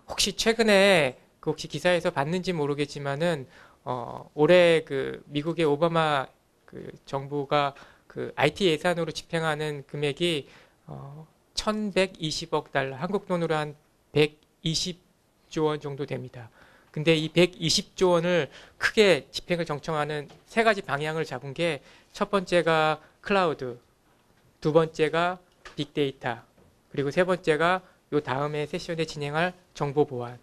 혹시 최근에 그 혹시 기사에서 봤는지 모르겠지만은 올해 그 미국의 오바마 그 정부가 그 IT 예산으로 집행하는 금액이 1120억 달러, 한국 돈으로 한 120조 원 정도 됩니다. 근데 이 120조 원을 크게 집행을 정청하는 세 가지 방향을 잡은 게 첫 번째가 클라우드, 두 번째가 빅데이터, 그리고 세 번째가 요 다음에 세션에 진행할 정보 보안.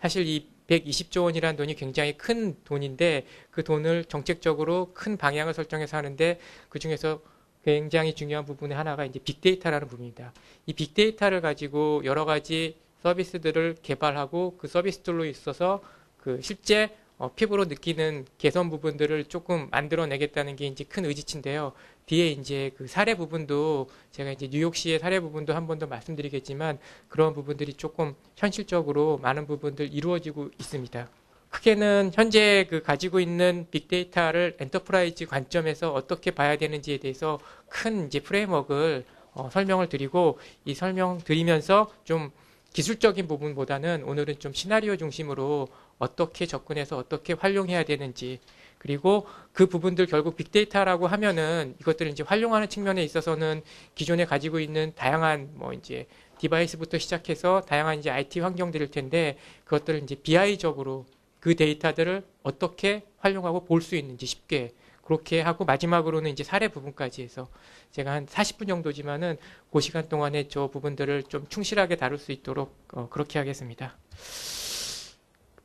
사실 이 120조 원이라는 돈이 굉장히 큰 돈인데 그 돈을 정책적으로 큰 방향을 설정해서 하는데 그 중에서 굉장히 중요한 부분의 하나가 이제 빅데이터라는 부분입니다. 이 빅데이터를 가지고 여러 가지 서비스들을 개발하고 그 서비스들로 있어서 그 실제 피부로 느끼는 개선 부분들을 조금 만들어내겠다는 게 이제 큰 의지치인데요. 뒤에 이제 그 사례 부분도 제가 이제 뉴욕시의 사례 부분도 한 번 더 말씀드리겠지만 그런 부분들이 조금 현실적으로 많은 부분들 이루어지고 있습니다. 크게는 현재 그 가지고 있는 빅데이터를 엔터프라이즈 관점에서 어떻게 봐야 되는지에 대해서 큰 이제 프레임워크를 설명을 드리고 이 설명 드리면서 좀 기술적인 부분보다는 오늘은 좀 시나리오 중심으로 어떻게 접근해서 어떻게 활용해야 되는지 그리고 그 부분들 결국 빅데이터라고 하면은 이것들을 이제 활용하는 측면에 있어서는 기존에 가지고 있는 다양한 뭐 이제 디바이스부터 시작해서 다양한 이제 IT 환경들일 텐데 그것들을 이제 BI적으로 그 데이터들을 어떻게 활용하고 볼 수 있는지 쉽게 그렇게 하고 마지막으로는 이제 사례 부분까지 해서 제가 한 40분 정도지만은 그 시간 동안에 저 부분들을 좀 충실하게 다룰 수 있도록 그렇게 하겠습니다.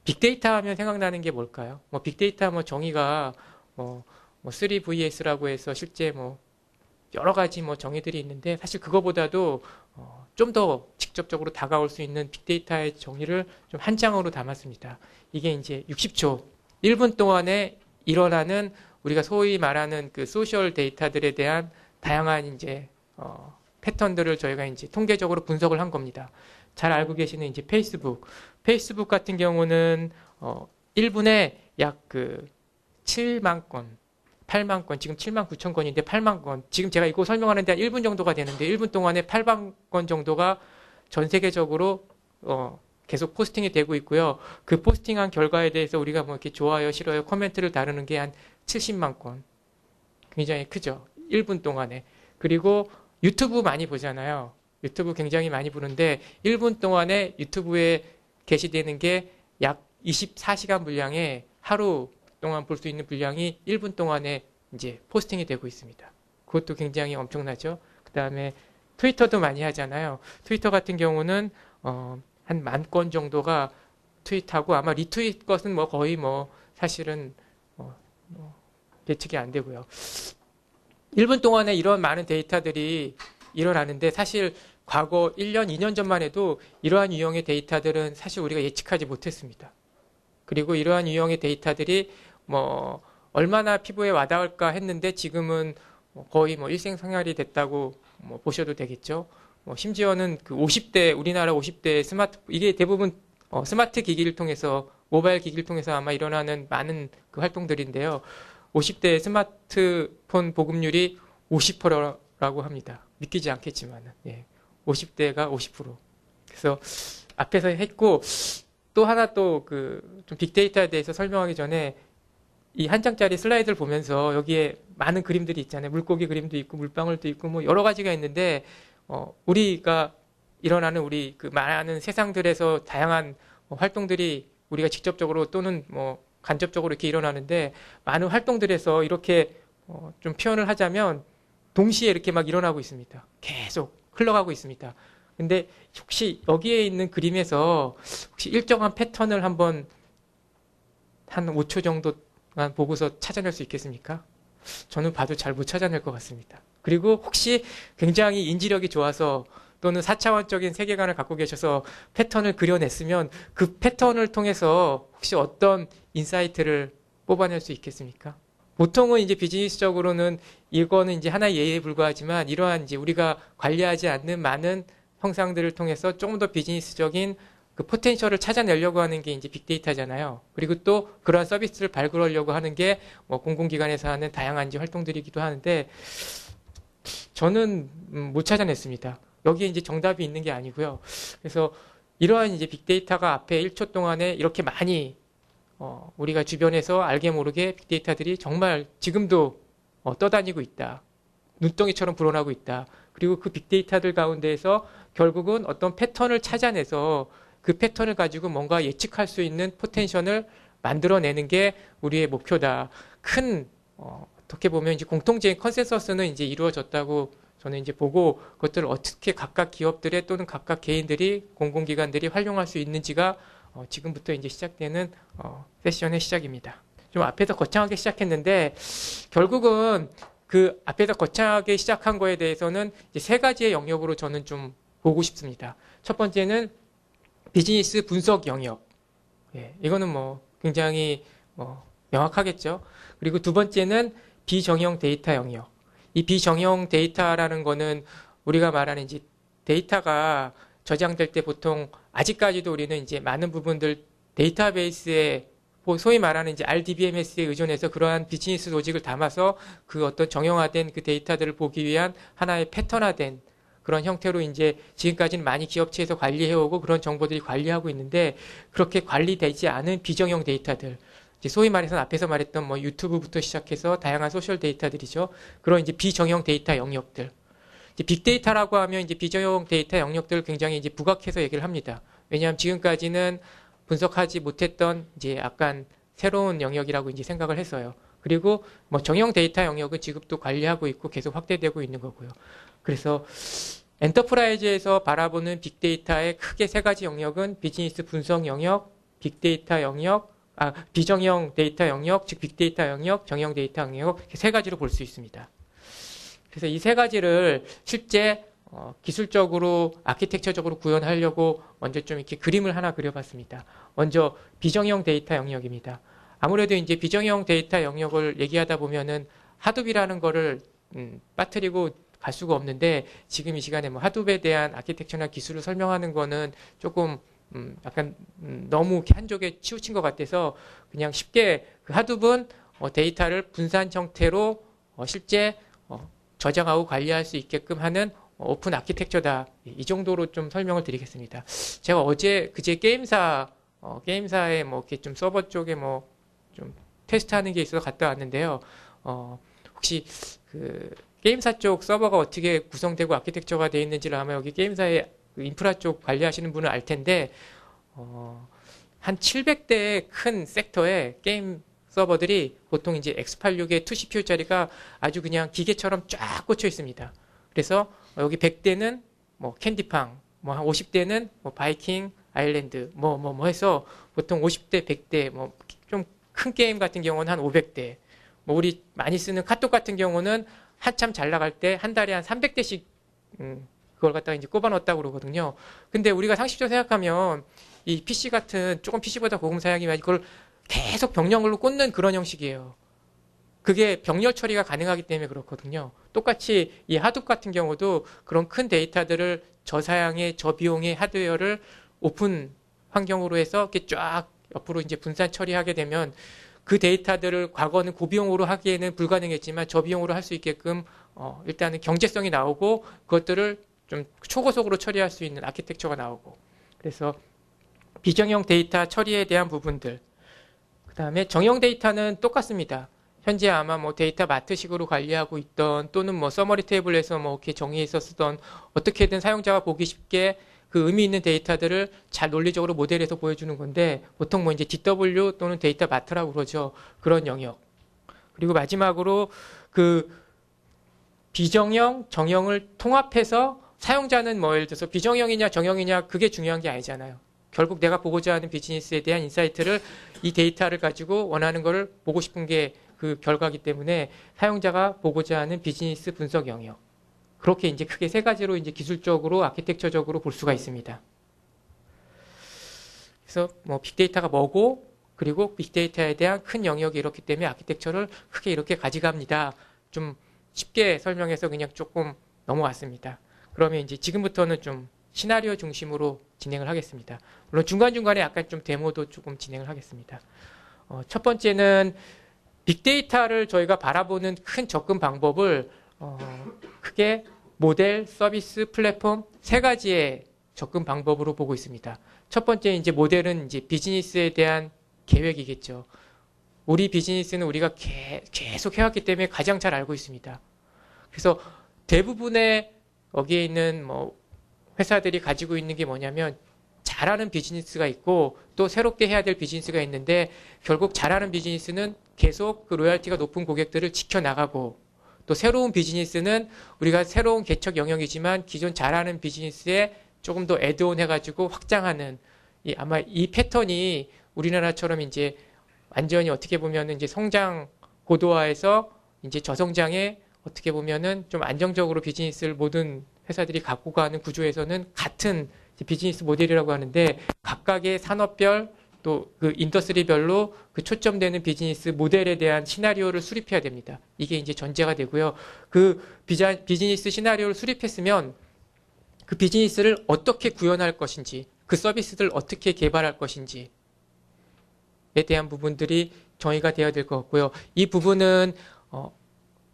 빅데이터 하면 생각나는 게 뭘까요? 뭐 빅데이터 뭐 정의가 뭐 3VS라고 해서 실제 뭐 여러 가지 뭐 정의들이 있는데 사실 그거보다도 좀 더 직접적으로 다가올 수 있는 빅데이터의 정의를 좀 한 장으로 담았습니다. 이게 이제 60초, 1분 동안에 일어나는 우리가 소위 말하는 그 소셜 데이터들에 대한 다양한 이제 패턴들을 저희가 이제 통계적으로 분석을 한 겁니다. 잘 알고 계시는 이제 페이스북 같은 경우는 1분에 약 그 7만 건, 8만 건, 지금 7만 9천 건인데 8만 건. 지금 제가 이거 설명하는데 한 1분 정도가 되는데 1분 동안에 8만 건 정도가 전 세계적으로 계속 포스팅이 되고 있고요. 그 포스팅한 결과에 대해서 우리가 뭐 이렇게 좋아요, 싫어요, 코멘트를 다루는 게 한 70만 건. 굉장히 크죠. 1분 동안에. 그리고 유튜브 많이 보잖아요. 유튜브 굉장히 많이 보는데 1분 동안에 유튜브에 게시되는 게 약 24시간 분량에 하루 동안 볼 수 있는 분량이 1분 동안에 이제 포스팅이 되고 있습니다. 그것도 굉장히 엄청나죠. 그 다음에 트위터도 많이 하잖아요. 트위터 같은 경우는 한 10,000건 정도가 트윗하고 아마 리트윗 것은 뭐 거의 뭐 사실은 예측이 안 되고요. 1분 동안에 이런 많은 데이터들이 일어나는데 사실 과거 1년, 2년 전만 해도 이러한 유형의 데이터들은 사실 우리가 예측하지 못했습니다. 그리고 이러한 유형의 데이터들이 뭐 얼마나 피부에 와닿을까 했는데 지금은 거의 뭐 일생생활이 됐다고 뭐 보셔도 되겠죠. 심지어는 그 50대 우리나라 50대 스마트 이게 대부분 스마트 기기를 통해서 모바일 기기를 통해서 아마 일어나는 많은 그 활동들인데요. 50대 스마트폰 보급률이 50%라고 합니다. 믿기지 않겠지만은 50대가 50%. 그래서 앞에서 했고 또 하나 또 그 좀 빅데이터에 대해서 설명하기 전에 이 한 장짜리 슬라이드를 보면서 여기에 많은 그림들이 있잖아요. 물고기 그림도 있고 물방울도 있고 뭐 여러 가지가 있는데 우리가 일어나는 우리 그 많은 세상들에서 다양한 활동들이 우리가 직접적으로 또는 뭐 간접적으로 이렇게 일어나는데 많은 활동들에서 이렇게 좀 표현을 하자면 동시에 이렇게 막 일어나고 있습니다. 계속 흘러가고 있습니다. 근데 혹시 여기에 있는 그림에서 혹시 일정한 패턴을 한번 한 5초 정도만 보고서 찾아낼 수 있겠습니까? 저는 봐도 잘 못 찾아낼 것 같습니다. 그리고 혹시 굉장히 인지력이 좋아서 또는 4차원적인 세계관을 갖고 계셔서 패턴을 그려냈으면 그 패턴을 통해서 혹시 어떤 인사이트를 뽑아낼 수 있겠습니까? 보통은 이제 비즈니스적으로는 이거는 이제 하나의 예에 불과하지만 이러한 이제 우리가 관리하지 않는 많은 형상들을 통해서 조금 더 비즈니스적인 그 포텐셜을 찾아내려고 하는 게 이제 빅데이터잖아요. 그리고 또 그러한 서비스를 발굴하려고 하는 게 뭐 공공기관에서 하는 다양한 이제 활동들이기도 하는데 저는 못 찾아냈습니다. 여기에 이제 정답이 있는 게 아니고요. 그래서 이러한 이제 빅데이터가 앞에 1초 동안에 이렇게 많이 우리가 주변에서 알게 모르게 빅데이터들이 정말 지금도 떠다니고 있다. 눈덩이처럼 불어나고 있다. 그리고 그 빅데이터들 가운데에서 결국은 어떤 패턴을 찾아내서 그 패턴을 가지고 뭔가 예측할 수 있는 포텐셜을 만들어내는 게 우리의 목표다. 큰 어떻게 보면 이제 공통적인 컨센서스는 이제 이루어졌다고 저는 이제 보고 그것들을 어떻게 각각 기업들의 또는 각각 개인들이 공공기관들이 활용할 수 있는지가 지금부터 이제 시작되는 세션의 시작입니다. 좀 앞에서 거창하게 시작했는데 결국은 그 앞에서 거창하게 시작한 거에 대해서는 이제 세 가지의 영역으로 저는 좀 보고 싶습니다. 첫 번째는 비즈니스 분석 영역. 예, 이거는 뭐 굉장히 명확하겠죠. 그리고 두 번째는 비정형 데이터 영역. 이 비정형 데이터라는 거는 우리가 말하는 이제 데이터가 저장될 때 보통 아직까지도 우리는 이제 많은 부분들 데이터베이스에 소위 말하는 이제 RDBMS에 의존해서 그러한 비즈니스 로직을 담아서 그 어떤 정형화된 그 데이터들을 보기 위한 하나의 패턴화된 그런 형태로 이제 지금까지는 많이 기업체에서 관리해오고 그런 정보들이 관리하고 있는데 그렇게 관리되지 않은 비정형 데이터들. 이제 소위 말해서 앞에서 말했던 뭐 유튜브부터 시작해서 다양한 소셜 데이터들이죠. 그런 이제 비정형 데이터 영역들. 이제 빅데이터라고 하면 이제 비정형 데이터 영역들을 굉장히 이제 부각해서 얘기를 합니다. 왜냐하면 지금까지는 분석하지 못했던 이제 약간 새로운 영역이라고 이제 생각을 했어요. 그리고 뭐 정형 데이터 영역은 지금도 관리하고 있고 계속 확대되고 있는 거고요. 그래서 엔터프라이즈에서 바라보는 빅데이터의 크게 세 가지 영역은 비즈니스 분석 영역, 빅데이터 영역, 비정형 데이터 영역, 즉 빅데이터 영역, 정형 데이터 영역 세 가지로 볼 수 있습니다. 그래서 이 세 가지를 실제 기술적으로 아키텍처적으로 구현하려고 먼저 좀 이렇게 그림을 하나 그려봤습니다. 먼저 비정형 데이터 영역입니다. 아무래도 이제 비정형 데이터 영역을 얘기하다 보면은 하둡이라는 거를 빠뜨리고 갈 수가 없는데 지금 이 시간에 뭐 하둡에 대한 아키텍처나 기술을 설명하는 거는 조금 약간 너무 한쪽에 치우친 것 같아서 그냥 쉽게 그 하둡은 데이터를 분산 형태로 실제 저장하고 관리할 수 있게끔 하는 오픈 아키텍처다. 이 정도로 좀 설명을 드리겠습니다. 제가 그제 게임사에 뭐 이렇게 좀 서버 쪽에 뭐 좀 테스트하는 게 있어서 갔다 왔는데요. 혹시 그 게임사 쪽 서버가 어떻게 구성되고 아키텍처가 되어 있는지를 아마 여기 게임사의 그 인프라 쪽 관리하시는 분은 알 텐데, 한 700대의 큰 섹터에 게임 서버들이 보통 이제 x86의 2CPU짜리가 아주 그냥 기계처럼 쫙 꽂혀 있습니다. 그래서 여기 100대는 뭐 캔디팡, 뭐 한 50대는 뭐 바이킹, 아일랜드, 뭐 해서 보통 50대, 100대, 뭐 좀 큰 게임 같은 경우는 한 500대, 뭐 우리 많이 쓰는 카톡 같은 경우는 한참 잘 나갈 때 한 달에 한 300대씩 그걸 갖다가 이제 꼽아 넣었다고 그러거든요. 근데 우리가 상식적으로 생각하면 이 PC 같은 조금 PC보다 고급 사양이면 그걸 계속 병렬로 꽂는 그런 형식이에요. 그게 병렬 처리가 가능하기 때문에 그렇거든요. 똑같이 이 하둡 같은 경우도 그런 큰 데이터들을 저사양의 저비용의 하드웨어를 오픈 환경으로 해서 이렇게 쫙 옆으로 이제 분산 처리하게 되면 그 데이터들을 과거는 고비용으로 하기에는 불가능했지만 저비용으로 할 수 있게끔 일단은 경제성이 나오고 그것들을 좀 초고속으로 처리할 수 있는 아키텍처가 나오고 그래서 비정형 데이터 처리에 대한 부분들 그 다음에 정형 데이터는 똑같습니다. 현재 아마 뭐 데이터 마트식으로 관리하고 있던 또는 뭐 서머리 테이블에서 뭐 이렇게 정의해서 쓰던 어떻게든 사용자가 보기 쉽게 그 의미 있는 데이터들을 잘 논리적으로 모델해서 보여주는 건데 보통 뭐 이제 DW 또는 데이터 마트라고 그러죠. 그런 영역. 그리고 마지막으로 그 비정형, 정형을 통합해서 사용자는 뭐 예를 들어서 비정형이냐 정형이냐 그게 중요한 게 아니잖아요. 결국 내가 보고자 하는 비즈니스에 대한 인사이트를 이 데이터를 가지고 원하는 거를 보고 싶은 게 그 결과이기 때문에 사용자가 보고자 하는 비즈니스 분석 영역. 그렇게 이제 크게 세 가지로 이제 기술적으로 아키텍처적으로 볼 수가 있습니다. 그래서 뭐 빅데이터가 뭐고 그리고 빅데이터에 대한 큰 영역이 이렇기 때문에 아키텍처를 크게 이렇게 가져갑니다. 좀 쉽게 설명해서 그냥 조금 넘어왔습니다. 그러면 이제 지금부터는 좀 시나리오 중심으로 진행을 하겠습니다. 물론 중간중간에 약간 좀 데모도 조금 진행을 하겠습니다. 첫 번째는 빅데이터를 저희가 바라보는 큰 접근 방법을 크게 모델, 서비스, 플랫폼 세 가지의 접근 방법으로 보고 있습니다. 첫 번째 이제 모델은 이제 비즈니스에 대한 계획이겠죠. 우리 비즈니스는 우리가 계속 해왔기 때문에 가장 잘 알고 있습니다. 그래서 대부분의 여기에 있는 뭐 회사들이 가지고 있는 게 뭐냐면 잘하는 비즈니스가 있고 또 새롭게 해야 될 비즈니스가 있는데 결국 잘하는 비즈니스는 계속 그 로열티가 높은 고객들을 지켜나가고 또 새로운 비즈니스는 우리가 새로운 개척 영역이지만 기존 잘하는 비즈니스에 조금 더 애드온 해가지고 확장하는 아마 이 패턴이 우리나라처럼 이제 완전히 어떻게 보면은 이제 성장 고도화에서 이제 저성장에 어떻게 보면은 좀 안정적으로 비즈니스를 모든 회사들이 갖고 가는 구조에서는 같은 비즈니스 모델이라고 하는데 각각의 산업별 또 그 인더스트리별로 그 초점되는 비즈니스 모델에 대한 시나리오를 수립해야 됩니다. 이게 이제 전제가 되고요. 그 비즈니스 시나리오를 수립했으면 그 비즈니스를 어떻게 구현할 것인지 그 서비스를 어떻게 개발할 것인지에 대한 부분들이 정의가 되어야 될 것 같고요. 이 부분은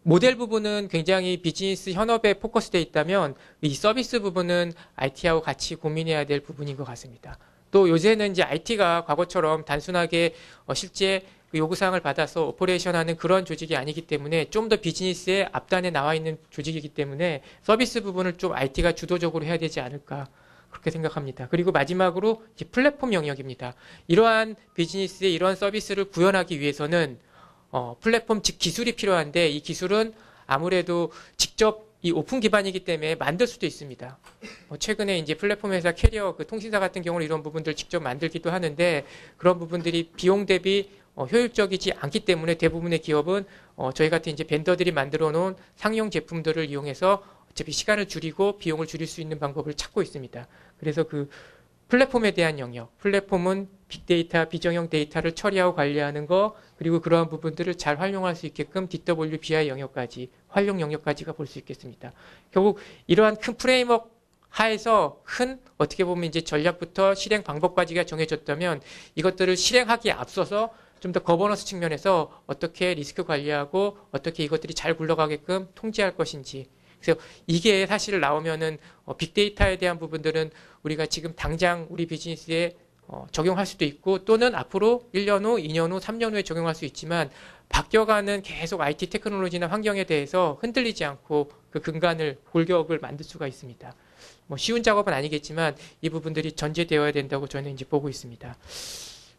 모델 부분은 굉장히 비즈니스 현업에 포커스되어 있다면 이 서비스 부분은 IT하고 같이 고민해야 될 부분인 것 같습니다. 또 요새는 이제 IT가 과거처럼 단순하게 실제 그 요구사항을 받아서 오퍼레이션하는 그런 조직이 아니기 때문에 좀 더 비즈니스의 앞단에 나와 있는 조직이기 때문에 서비스 부분을 좀 IT가 주도적으로 해야 되지 않을까 그렇게 생각합니다. 그리고 마지막으로 이제 플랫폼 영역입니다. 이러한 비즈니스의 이러한 서비스를 구현하기 위해서는 플랫폼 즉 기술이 필요한데 이 기술은 아무래도 직접 이 오픈 기반이기 때문에 만들 수도 있습니다. 최근에 이제 플랫폼 회사 캐리어 그 통신사 같은 경우는 이런 부분들 직접 만들기도 하는데 그런 부분들이 비용 대비 효율적이지 않기 때문에 대부분의 기업은 저희 같은 이제 벤더들이 만들어 놓은 상용 제품들을 이용해서 어차피 시간을 줄이고 비용을 줄일 수 있는 방법을 찾고 있습니다. 그래서 그 플랫폼에 대한 영역, 플랫폼은 빅데이터, 비정형 데이터를 처리하고 관리하는 거, 그리고 그러한 부분들을 잘 활용할 수 있게끔 DWBI 영역까지, 활용 영역까지가 볼 수 있겠습니다. 결국 이러한 큰 프레임워크 하에서 큰 어떻게 보면 이제 전략부터 실행 방법까지가 정해졌다면 이것들을 실행하기에 앞서서 좀 더 거버넌스 측면에서 어떻게 리스크 관리하고 어떻게 이것들이 잘 굴러가게끔 통제할 것인지 그래서 이게 사실 나오면은 빅데이터에 대한 부분들은 우리가 지금 당장 우리 비즈니스에 적용할 수도 있고 또는 앞으로 1년 후, 2년 후, 3년 후에 적용할 수 있지만 바뀌어가는 계속 IT 테크놀로지나 환경에 대해서 흔들리지 않고 그 근간을 골격을 만들 수가 있습니다. 뭐 쉬운 작업은 아니겠지만 이 부분들이 전제되어야 된다고 저는 이제 보고 있습니다.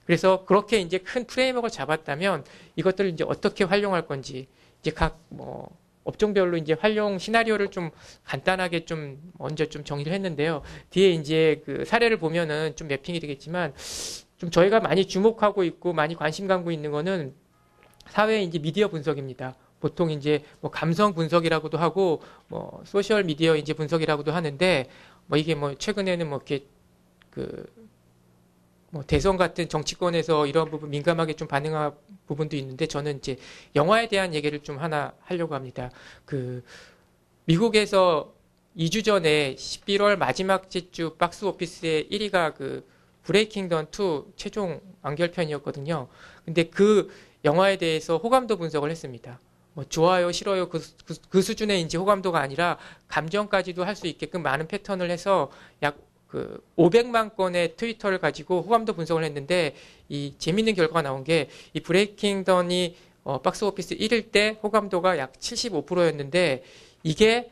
그래서 그렇게 이제 큰 프레임워크를 잡았다면 이것들을 이제 어떻게 활용할 건지 이제 각 업종별로 이제 활용 시나리오를 좀 간단하게 좀 먼저 좀 정리를 했는데요. 뒤에 이제 그 사례를 보면은 좀 매핑이 되겠지만 좀 저희가 많이 주목하고 있고 많이 관심 갖고 있는 거는 사회 이제 미디어 분석입니다. 보통 이제 뭐 감성 분석이라고도 하고 뭐 소셜 미디어 이제 분석이라고도 하는데 뭐 이게 뭐 최근에는 뭐 이렇게 뭐 대선 같은 정치권에서 이런 부분 민감하게 좀 반응한 부분도 있는데 저는 이제 영화에 대한 얘기를 좀 하나 하려고 합니다. 그 미국에서 2주 전에 11월 마지막 주 박스 오피스의 1위가 그 브레이킹던 2 최종 완결편이었거든요. 근데 그 영화에 대해서 호감도 분석을 했습니다. 뭐 좋아요, 싫어요 그 수준의 이제 호감도가 아니라 감정까지도 할 수 있게끔 많은 패턴을 해서 약 500만 건의 트위터를 가지고 호감도 분석을 했는데 이 재밌는 결과가 나온 게 이 브레이킹던이 박스 오피스 1일 때 호감도가 약 75%였는데 이게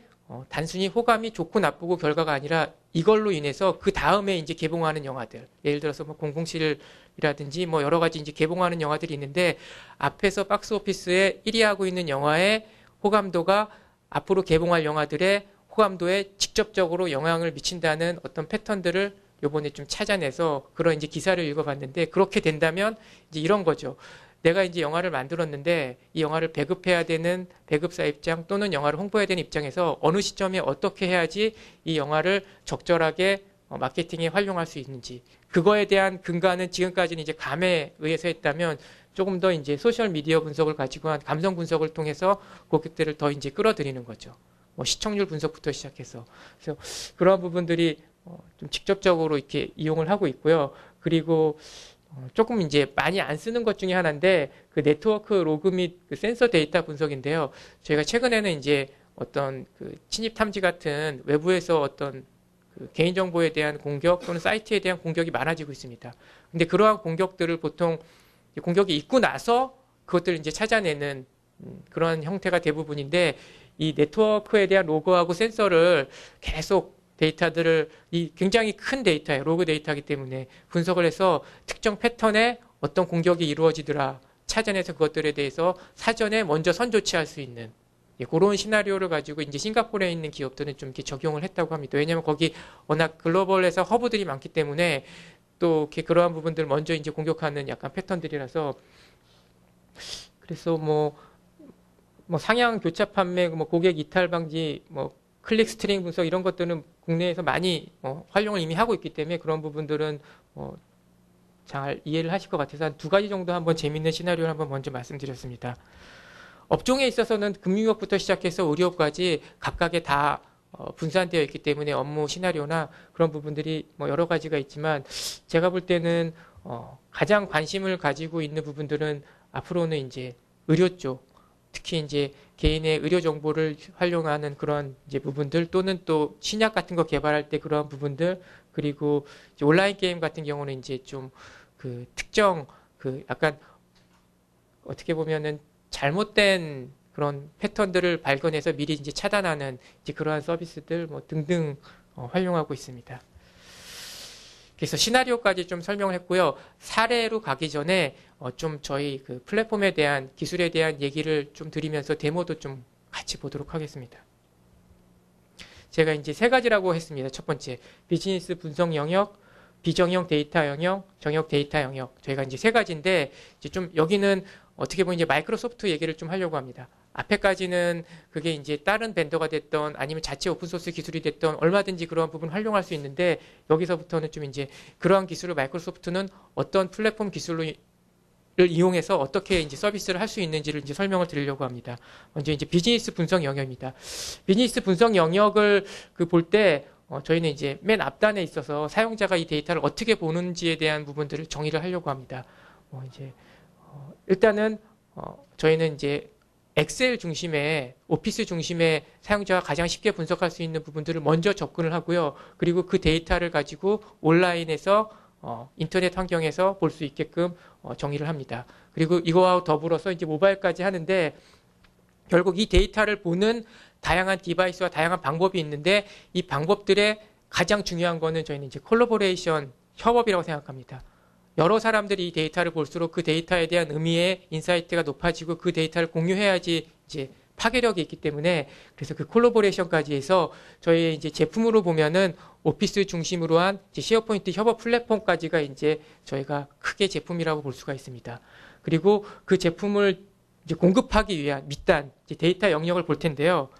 단순히 호감이 좋고 나쁘고 결과가 아니라 이걸로 인해서 그 다음에 이제 개봉하는 영화들 예를 들어서 뭐 007이라든지 뭐 여러 가지 이제 개봉하는 영화들이 있는데 앞에서 박스 오피스에 1위 하고 있는 영화의 호감도가 앞으로 개봉할 영화들의 호감도에 직접적으로 영향을 미친다는 어떤 패턴들을 요번에 좀 찾아내서 그런 이제 기사를 읽어봤는데 그렇게 된다면 이제 이런 거죠. 내가 이제 영화를 만들었는데 이 영화를 배급해야 되는 배급사 입장 또는 영화를 홍보해야 되는 입장에서 어느 시점에 어떻게 해야지 이 영화를 적절하게 마케팅에 활용할 수 있는지 그거에 대한 근간은 지금까지는 이제 감에 의해서 했다면 조금 더 이제 소셜 미디어 분석을 가지고 한 감성 분석을 통해서 고객들을 더 이제 끌어들이는 거죠. 뭐 시청률 분석부터 시작해서 그래서 그런 부분들이 좀 직접적으로 이렇게 이용을 하고 있고요. 그리고 조금 이제 많이 안 쓰는 것 중에 하나인데 그 네트워크 로그 및 그 센서 데이터 분석인데요. 저희가 최근에는 이제 어떤 그 침입 탐지 같은 외부에서 어떤 그 개인정보에 대한 공격 또는 사이트에 대한 공격이 많아지고 있습니다. 근데 그러한 공격들을 보통 공격이 있고 나서 그것들을 이제 찾아내는 그런 형태가 대부분인데, 이 네트워크에 대한 로그하고 센서를 계속 데이터들을, 이 굉장히 큰 데이터예요. 로그 데이터이기 때문에 분석을 해서 특정 패턴에 어떤 공격이 이루어지더라 찾아내서 그것들에 대해서 사전에 먼저 선조치할 수 있는, 그런 시나리오를 가지고 이제 싱가포르에 있는 기업들은 좀 이렇게 적용을 했다고 합니다. 왜냐하면 거기 워낙 글로벌에서 허브들이 많기 때문에 또 이렇게 그러한 부분들을 먼저 이제 공격하는 약간 패턴들이라서, 그래서 뭐 상향 교차 판매, 뭐 고객 이탈 방지, 뭐 클릭 스트링 분석 이런 것들은 국내에서 많이 활용을 이미 하고 있기 때문에 그런 부분들은 잘 이해를 하실 것 같아서 한 두 가지 정도 한번 재밌는 시나리오를 한번 먼저 말씀드렸습니다. 업종에 있어서는 금융업부터 시작해서 의료까지 각각에 다 분산되어 있기 때문에 업무 시나리오나 그런 부분들이 뭐 여러 가지가 있지만, 제가 볼 때는 가장 관심을 가지고 있는 부분들은 앞으로는 이제 의료 쪽, 특히 이제 개인의 의료 정보를 활용하는 그런 이제 부분들, 또는 또 신약 같은 거 개발할 때 그런 부분들, 그리고 이제 온라인 게임 같은 경우는 이제 좀 그 특정 그 약간 어떻게 보면은 잘못된 그런 패턴들을 발견해서 미리 이제 차단하는 이제 그러한 서비스들 뭐 등등 활용하고 있습니다. 그래서 시나리오까지 좀 설명을 했고요. 사례로 가기 전에 좀 저희 그 플랫폼에 대한, 기술에 대한 얘기를 좀 드리면서 데모도 좀 같이 보도록 하겠습니다. 제가 이제 세 가지라고 했습니다. 첫 번째, 비즈니스 분석 영역, 비정형 데이터 영역, 정역 데이터 영역. 저희가 이제 세 가지인데, 이제 좀 여기는 어떻게 보면 이제 마이크로소프트 얘기를 좀 하려고 합니다. 앞에까지는 그게 이제 다른 벤더가 됐던 아니면 자체 오픈소스 기술이 됐던 얼마든지 그러한 부분 활용할 수 있는데, 여기서부터는 좀 이제 그러한 기술을 마이크로소프트는 어떤 플랫폼 기술을 이용해서 어떻게 이제 서비스를 할 수 있는지를 이제 설명을 드리려고 합니다. 먼저 이제 비즈니스 분석 영역입니다. 비즈니스 분석 영역을 그 볼 때 저희는 이제 맨 앞단에 있어서 사용자가 이 데이터를 어떻게 보는지에 대한 부분들을 정의를 하려고 합니다. 이제 일단은 저희는 이제 엑셀 중심의, 오피스 중심의 사용자가 가장 쉽게 분석할 수 있는 부분들을 먼저 접근을 하고요. 그리고 그 데이터를 가지고 온라인에서 인터넷 환경에서 볼 수 있게끔 정의를 합니다. 그리고 이거와 더불어서 이제 모바일까지 하는데, 결국 이 데이터를 보는 다양한 디바이스와 다양한 방법이 있는데, 이 방법들의 가장 중요한 거는 저희는 이제 콜라보레이션, 협업이라고 생각합니다. 여러 사람들이 이 데이터를 볼수록 그 데이터에 대한 의미의 인사이트가 높아지고 그 데이터를 공유해야지 이제 파괴력이 있기 때문에, 그래서 그 콜라보레이션까지 해서 저희 이제 제품으로 보면은 오피스 중심으로 한 이제 셰어포인트 협업 플랫폼까지가 이제 저희가 크게 제품이라고 볼 수가 있습니다. 그리고 그 제품을 이제 공급하기 위한 밑단 이제 데이터 영역을 볼 텐데요.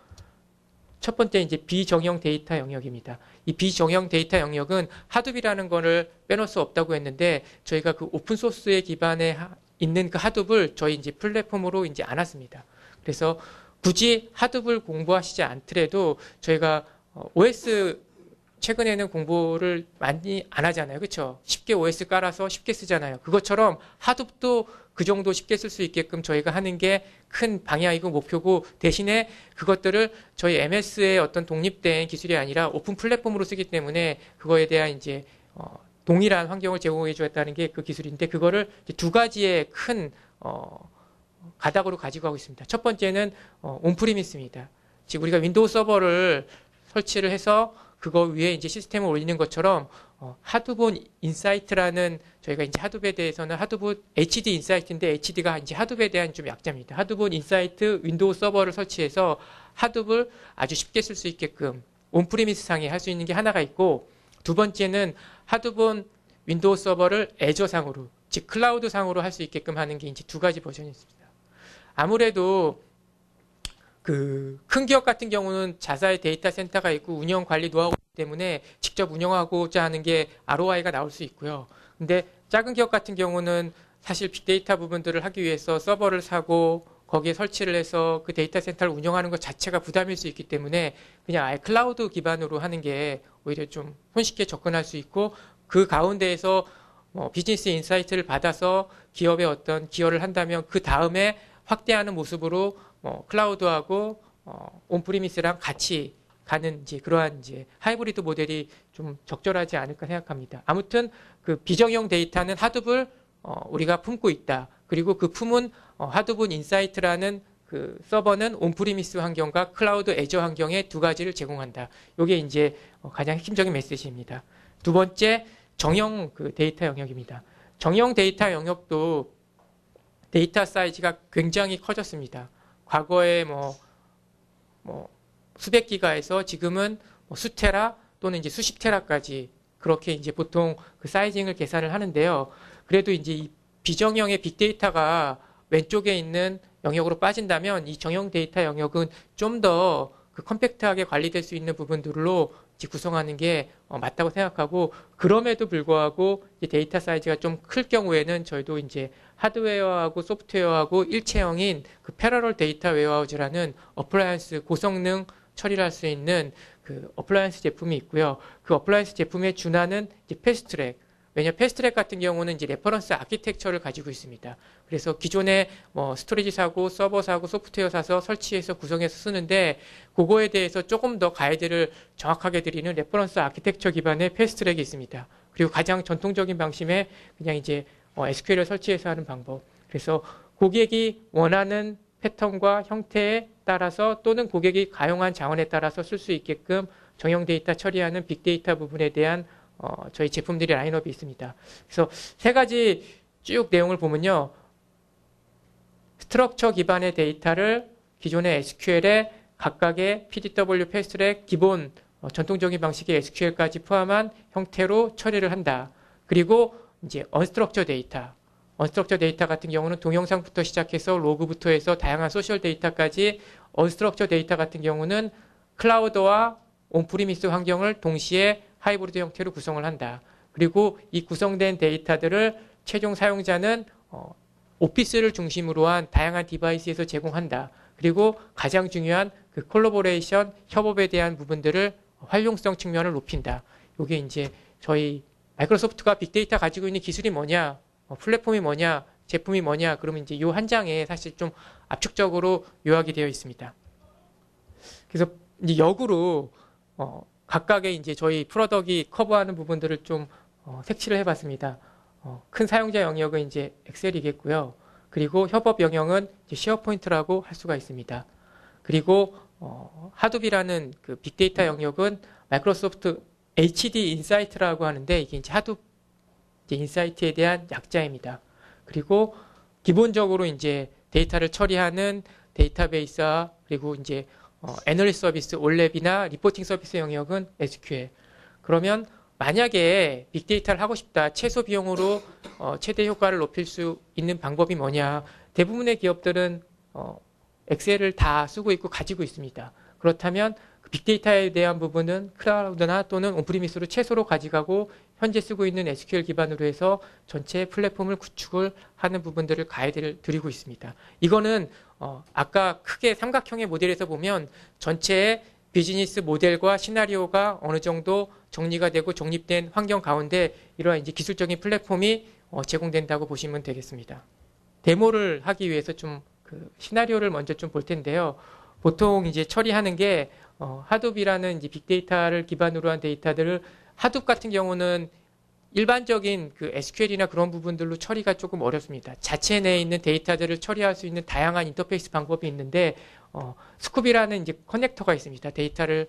첫 번째 이제 비정형 데이터 영역입니다. 이 비정형 데이터 영역은 하둡이라는 거를 빼놓을 수 없다고 했는데, 저희가 그 오픈 소스에 기반에 있는 그 하둡을 저희 이제 플랫폼으로 이제 안 왔습니다. 그래서 굳이 하둡을 공부하시지 않더라도 저희가 OS 최근에는 공부를 많이 안 하잖아요. 그렇죠? 쉽게 OS 깔아서 쉽게 쓰잖아요. 그것처럼 하둡도 그 정도 쉽게 쓸 수 있게끔 저희가 하는 게 큰 방향이고 목표고, 대신에 그것들을 저희 MS의 어떤 독립된 기술이 아니라 오픈 플랫폼으로 쓰기 때문에 그거에 대한 이제 동일한 환경을 제공해 주었다는 게 그 기술인데, 그거를 이제 두 가지의 큰 가닥으로 가지고 가고 있습니다. 첫 번째는 온프리미스입니다. 즉 우리가 윈도우 서버를 설치를 해서 그거 위에 이제 시스템을 올리는 것처럼 하드본 인사이트라는, 저희가 이제 하둡에 대해서는 하드본 HD 인사이트인데, HD가 이제 하둡에 대한 좀 약자입니다. 하드본 인사이트 윈도우 서버를 설치해서 하둡을 아주 쉽게 쓸 수 있게끔 온프리미스 상에 할 수 있는 게 하나가 있고, 두 번째는 하드본 윈도우 서버를 애저 상으로, 즉 클라우드 상으로 할 수 있게끔 하는 게 이제 두 가지 버전이 있습니다. 아무래도 그 큰 기업 같은 경우는 자사의 데이터 센터가 있고 운영 관리 노하우 때문에 직접 운영하고자 하는 게 ROI가 나올 수 있고요. 근데 작은 기업 같은 경우는 사실 빅데이터 부분들을 하기 위해서 서버를 사고 거기에 설치를 해서 그 데이터 센터를 운영하는 것 자체가 부담일 수 있기 때문에 그냥 아예 클라우드 기반으로 하는 게 오히려 좀 손쉽게 접근할 수 있고, 그 가운데에서 비즈니스 인사이트를 받아서 기업에 어떤 기여를 한다면 그 다음에 확대하는 모습으로 클라우드하고 온프리미스랑 같이 가는 이제 그러한 이제 하이브리드 모델이 좀 적절하지 않을까 생각합니다. 아무튼 그 비정형 데이터는 하둡을 우리가 품고 있다. 그리고 그 품은 하둡은 인사이트라는 그 서버는 온프리미스 환경과 클라우드 애저 환경의 두 가지를 제공한다. 이게 이제 가장 핵심적인 메시지입니다. 두 번째, 정형 그 데이터 영역입니다. 정형 데이터 영역도 데이터 사이즈가 굉장히 커졌습니다. 과거에 뭐 수백 기가에서 지금은 수테라 또는 이제 수십 테라까지 그렇게 이제 보통 그 사이징을 계산을 하는데요. 그래도 이제 이 비정형의 빅데이터가 왼쪽에 있는 영역으로 빠진다면 이 정형 데이터 영역은 좀 더 그 컴팩트하게 관리될 수 있는 부분들로 구성하는 게 맞다고 생각하고, 그럼에도 불구하고 이제 데이터 사이즈가 좀 클 경우에는 저희도 이제 하드웨어하고 소프트웨어하고 일체형인 그 패러럴 데이터 웨어하우즈라는 어플라이언스 고성능 처리를 할 수 있는 그 어플라이언스 제품이 있고요. 그 어플라이언스 제품에 준하는 이제 패스트트랙. 왜냐 패스트트랙 같은 경우는 이제 레퍼런스 아키텍처를 가지고 있습니다. 그래서 기존에 뭐 스토리지 사고 서버 사고 소프트웨어 사서 설치해서 구성해서 쓰는데 그거에 대해서 조금 더 가이드를 정확하게 드리는 레퍼런스 아키텍처 기반의 패스트트랙이 있습니다. 그리고 가장 전통적인 방식의 그냥 이제 SQL을 설치해서 하는 방법. 그래서 고객이 원하는 패턴과 형태에 따라서 또는 고객이 가용한 자원에 따라서 쓸 수 있게끔 정형 데이터 처리하는 빅데이터 부분에 대한 저희 제품들이 라인업이 있습니다. 그래서 세 가지 쭉 내용을 보면요. 스트럭처 기반의 데이터를 기존의 SQL에 각각의 PDW 패스트트랙 기본 전통적인 방식의 SQL까지 포함한 형태로 처리를 한다. 그리고 이제 언스트럭처 데이터. 언스트럭처 데이터 같은 경우는 동영상부터 시작해서 로그부터 해서 다양한 소셜 데이터까지, 언스트럭처 데이터 같은 경우는 클라우드와 온프리미스 환경을 동시에 하이브리드 형태로 구성을 한다. 그리고 이 구성된 데이터들을 최종 사용자는 오피스를 중심으로 한 다양한 디바이스에서 제공한다. 그리고 가장 중요한 그 콜라보레이션, 협업에 대한 부분들을 활용성 측면을 높인다. 이게 이제 저희 마이크로소프트가 빅데이터 가지고 있는 기술이 뭐냐, 플랫폼이 뭐냐, 제품이 뭐냐, 그러면 이제 이 한 장에 사실 좀 압축적으로 요약이 되어 있습니다. 그래서 이제 역으로 각각의 이제 저희 프로덕이 커버하는 부분들을 좀 색칠을 해봤습니다. 큰 사용자 영역은 이제 엑셀이겠고요. 그리고 협업 영역은 이제 쉐어포인트라고 할 수가 있습니다. 그리고 하둡이라는 그 빅데이터 영역은 마이크로소프트 HD 인사이트라고 하는데 이게 이제 하둡 이제 인사이트에 대한 약자입니다. 그리고 기본적으로 이제 데이터를 처리하는 데이터베이스와 그리고 이제 애널리스트 서비스, 올랩이나 리포팅 서비스 영역은 SQL. 그러면 만약에 빅데이터를 하고 싶다, 최소 비용으로 최대 효과를 높일 수 있는 방법이 뭐냐? 대부분의 기업들은 엑셀을 다 쓰고 있고 가지고 있습니다. 그렇다면 빅데이터에 대한 부분은 클라우드나 또는 온프리미스로 최소로 가져가고 현재 쓰고 있는 SQL 기반으로 해서 전체 플랫폼을 구축을 하는 부분들을 가이드를 드리고 있습니다. 이거는 아까 크게 삼각형의 모델에서 보면 전체의 비즈니스 모델과 시나리오가 어느 정도 정리가 되고 정립된 환경 가운데 이러한 이제 기술적인 플랫폼이 제공된다고 보시면 되겠습니다. 데모를 하기 위해서 좀 그 시나리오를 먼저 좀 볼 텐데요. 보통 이제 처리하는 게 하둡이라는 이제 빅데이터를 기반으로 한 데이터들을 하둡 같은 경우는 일반적인 그 SQL이나 그런 부분들로 처리가 조금 어렵습니다. 자체 내에 있는 데이터들을 처리할 수 있는 다양한 인터페이스 방법이 있는데 스쿱이라는 이제 커넥터가 있습니다. 데이터를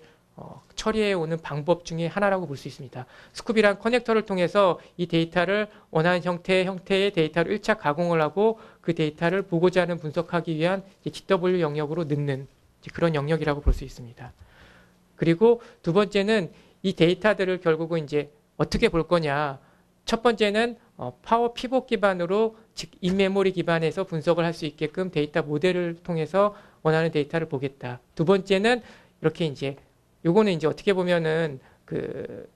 처리해 오는 방법 중에 하나라고 볼 수 있습니다. 스쿱이란 커넥터를 통해서 이 데이터를 원하는 형태의 데이터를 1차 가공을 하고 그 데이터를 보고자 하는 분석하기 위한 GW 영역으로 넣는 그런 영역이라고 볼 수 있습니다. 그리고 두 번째는 이 데이터들을 결국은 이제 어떻게 볼 거냐. 첫 번째는 파워 피봇 기반으로 즉 인메모리 기반에서 분석을 할 수 있게끔 데이터 모델을 통해서 원하는 데이터를 보겠다. 두 번째는 이렇게 이제 요거는 이제 어떻게 보면은 그